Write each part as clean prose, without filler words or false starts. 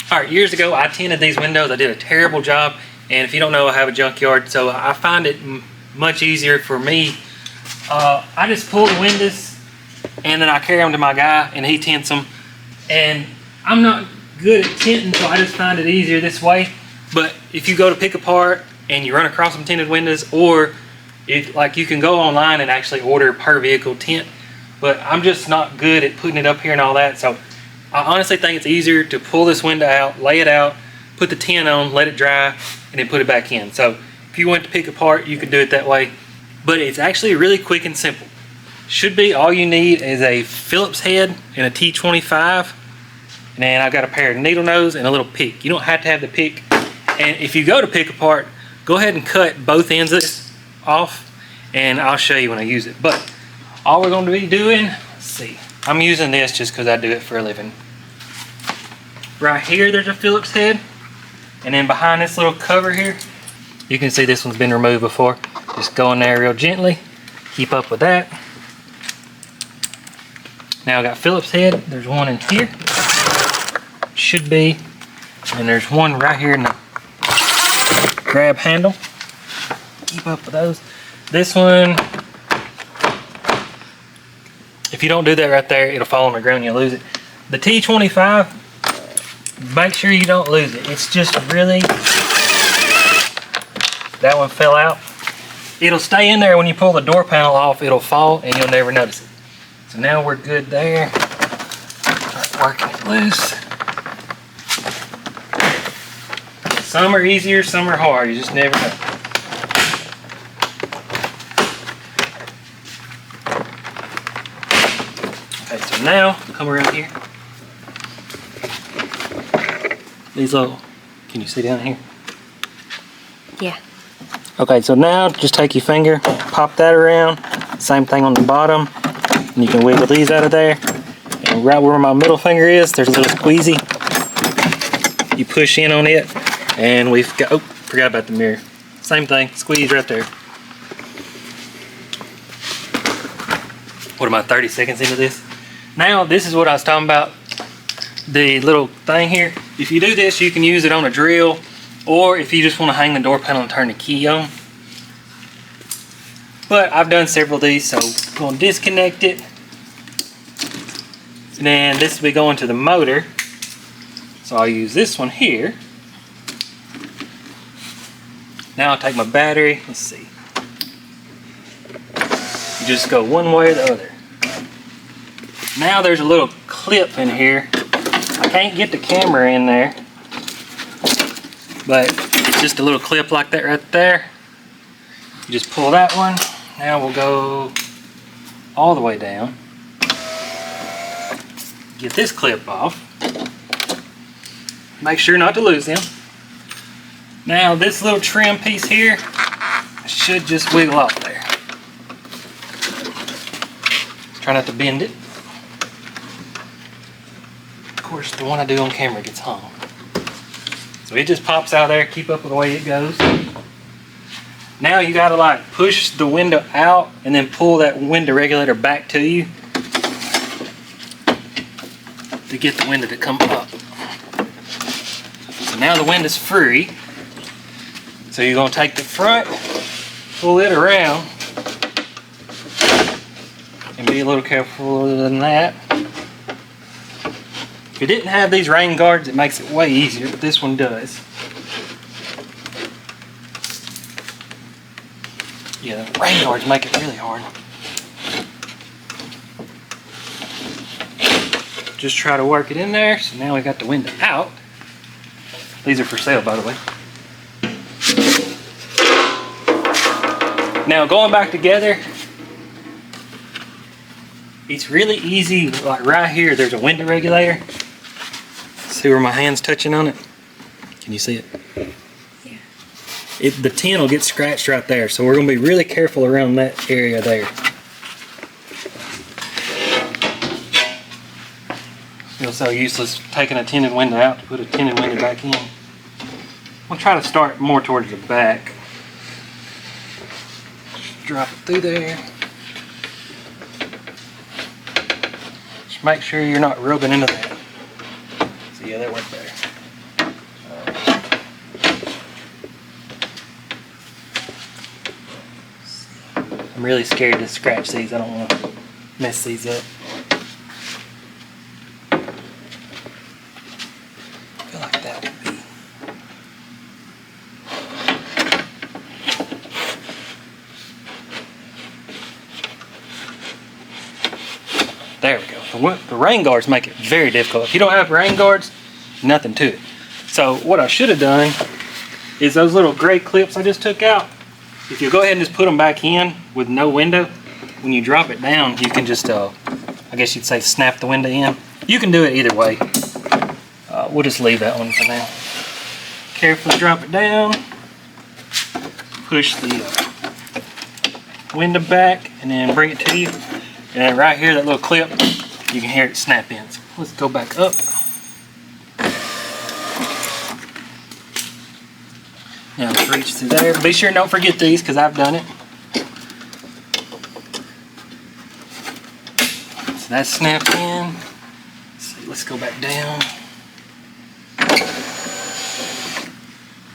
All right, years ago I tinted these windows. I did a terrible job, and if you don't know, I have a junkyard, so I find it much easier for me. I just pull the windows and then I carry them to my guy and he tints them. And I'm not good at tinting, so I just find it easier this way. But if you go to pick apart and you run across some tinted windows, or if like you can go online and actually order per vehicle tint, but I'm just not good at putting it up here and all that. So I honestly think it's easier to pull this window out, lay it out, put the tint on, let it dry, and then put it back in. So if you want to pick apart, you can do it that way. But it's actually really quick and simple. Should be all you need is a Phillips head and a T25. And then I've got a pair of needle nose and a little pick. You don't have to have the pick. And if you go to pick apart, go ahead and cut both ends of this off, and I'll show you when I use it. But all we're going to be doing, let's see, I'm using this just because I do it for a living. Right here there's a Phillips head, and then behind this little cover here, you can see this one's been removed before. Just go in there real gently, keep up with that. Now I got Phillips head, there's one in here, should be, and there's one right here in the grab handle. Keep up with those. This one, if you don't do that right there, it'll fall on the ground and you'll lose it. The T25, make sure you don't lose it. It's just really, that one fell out. It'll stay in there when you pull the door panel off, it'll fall and you'll never notice it. So now we're good there. Start working it loose. Some are easier, some are hard, you just never know. Okay, so now, come around here. These little, can you see down here? Yeah. Okay, so now just take your finger, pop that around, same thing on the bottom, and you can wiggle these out of there. And right where my middle finger is, there's a little squeezy. You push in on it, and we've got, oh, forgot about the mirror. Same thing, squeeze right there. What am I, 30 seconds into this? Now, this is what I was talking about, the little thing here. If you do this, you can use it on a drill, or if you just want to hang the door panel and turn the key on. But I've done several of these, so I'm going to disconnect it. And then this will be going to the motor. So I'll use this one here. Now I'll take my battery, let's see. You just go one way or the other. Now there's a little clip in here. I can't get the camera in there, but it's just a little clip like that right there. You just pull that one. Now we'll go all the way down. Get this clip off. Make sure not to lose them. Now this little trim piece here should just wiggle off there. Try not to bend it. Of course, the one I do on camera gets hung. So it just pops out of there, keep up with the way it goes. Now you gotta like push the window out and then pull that window regulator back to you to get the window to come up. So now the window's free. So you're gonna take the front, pull it around, and be a little careful than that. If it didn't have these rain guards, it makes it way easier, but this one does. Yeah, the rain guards make it really hard. Just try to work it in there. So now we got the window out. These are for sale, by the way. Now going back together, it's really easy. Like right here, there's a window regulator. See where my hand's touching on it? Can you see it? Yeah. The tin will get scratched right there, so we're going to be really careful around that area there. Feels so useless taking a tinted window out to put a tinted window back in. We'll try to start more towards the back. Just drop it through there. Just make sure you're not rubbing into that. So yeah, that went there. I'm really scared to scratch these. I don't want to mess these up. I feel like that would be. There we go. The rain guards make it very difficult. If you don't have rain guards, nothing to it. So what I should have done is those little gray clips I just took out. If you go ahead and just put them back in with no window, when you drop it down, you can just, I guess you'd say, snap the window in. You can do it either way. We'll just leave that one for now. Carefully drop it down. Push the window back and then bring it to you. And then right here, that little clip, you can hear it snap in. So let's go back up. Now let's reach through there. Be sure and don't forget these because I've done it. So that's snapped in. Let's go back down.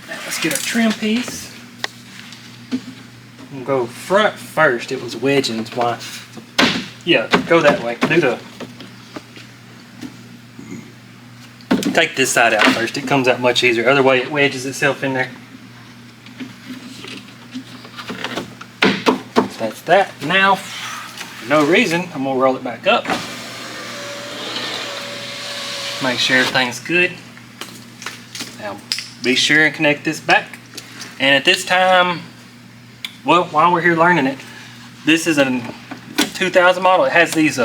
Now let's get our trim piece. We'll go front first. It was wedging. Why? Yeah, go that way. Take this side out first. It comes out much easier. Other way, it wedges itself in there. So that's that. Now, for no reason, I'm gonna roll it back up. Make sure everything's good. Now, be sure and connect this back. And at this time, well, while we're here learning it, this is a 2000 model. It has these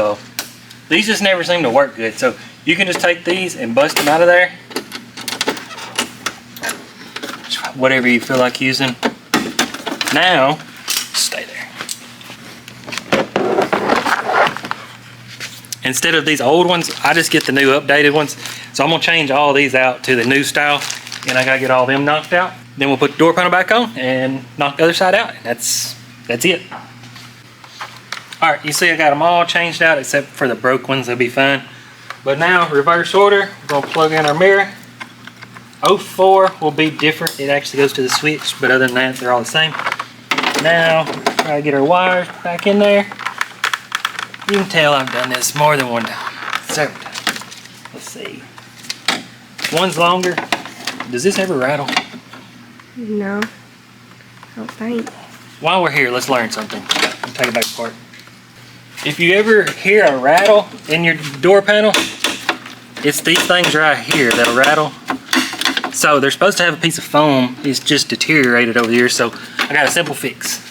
just never seem to work good. So you can just take these and bust them out of there. Whatever you feel like using. Now, stay there. Instead of these old ones, I just get the new updated ones. So I'm gonna change all these out to the new style, and I gotta get all them knocked out. Then we'll put the door panel back on and knock the other side out. And that's it. All right, you see I got them all changed out except for the broke ones. They'll be fine. But now, reverse order, we're gonna plug in our mirror. 04 will be different. It actually goes to the switch, but other than that, they're all the same. Now, try to get our wires back in there. You can tell I've done this more than one time. Several times. Let's see. One's longer. Does this ever rattle? No, I don't think. While we're here, let's learn something. I'll take it back apart. If you ever hear a rattle in your door panel, it's these things right here that'll rattle. So they're supposed to have a piece of foam. It's just deteriorated over the years, so I got a simple fix.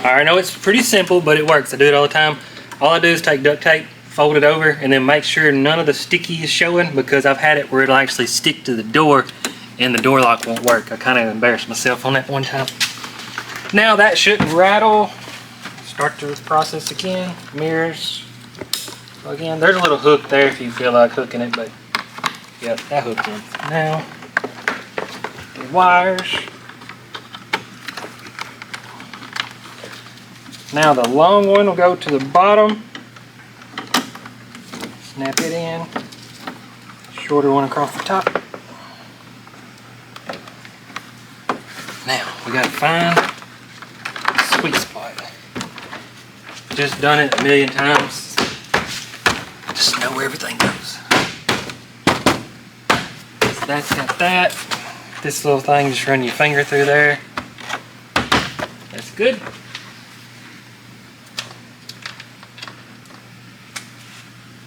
I know it's pretty simple, but it works. I do it all the time. All I do is take duct tape, fold it over, and then make sure none of the sticky is showing, because I've had it where it'll actually stick to the door and the door lock won't work. I kind of embarrassed myself on that one time. Now that shouldn't rattle. Start the process again. Mirrors. Again, there's a little hook there if you feel like hooking it, but yeah, that hooked in. Now, the wires. Now the long one will go to the bottom. Snap it in. Shorter one across the top. Now, we gotta find a sweet spot. Just done it a million times. Just know where everything goes. So that's got that. This little thing, just run your finger through there. That's good.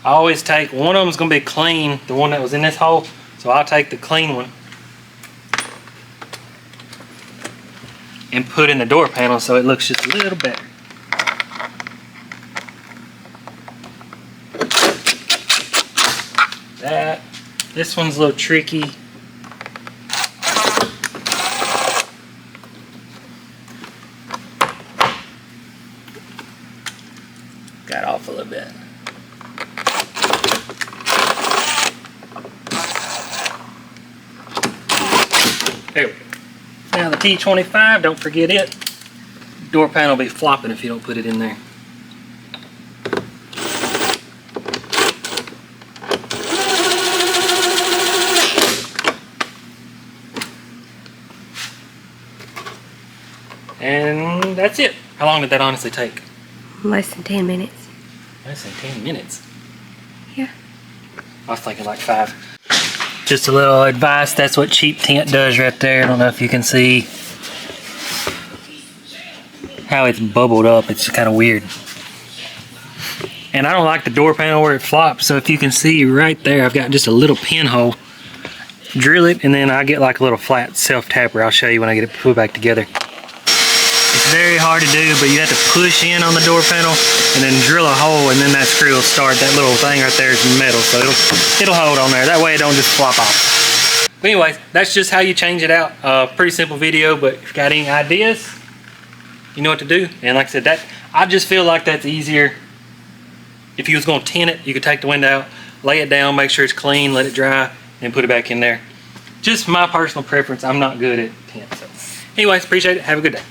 I always take, one of them's gonna be clean, the one that was in this hole. So I'll take the clean one and put in the door panel so it looks just a little better. This one's a little tricky. Got off a little bit. There we go. Now the T25, don't forget it. Door panel will be flopping if you don't put it in there. And that's it. How long did that honestly take? Less than 10 minutes. Less than 10 minutes. Yeah. I was thinking like 5. Just a little advice, that's what cheap tint does right there. I don't know if you can see how it's bubbled up. It's kind of weird. And I don't like the door panel where it flops, so if you can see right there, I've got just a little pinhole. Drill it, and then I get like a little flat self-tapper. I'll show you when I get it put back together. It's very hard to do, but you have to push in on the door panel and then drill a hole, and then that screw will start. That little thing right there is metal, so it'll hold on there. That way it don't just flop off. But anyways, that's just how you change it out. Pretty simple video, but if you got any ideas, you know what to do. And like I said, I just feel like that's easier. If you was going to tint it, you could take the window out, lay it down, make sure it's clean, let it dry, and put it back in there. Just my personal preference. I'm not good at tint. So anyways, appreciate it. Have a good day.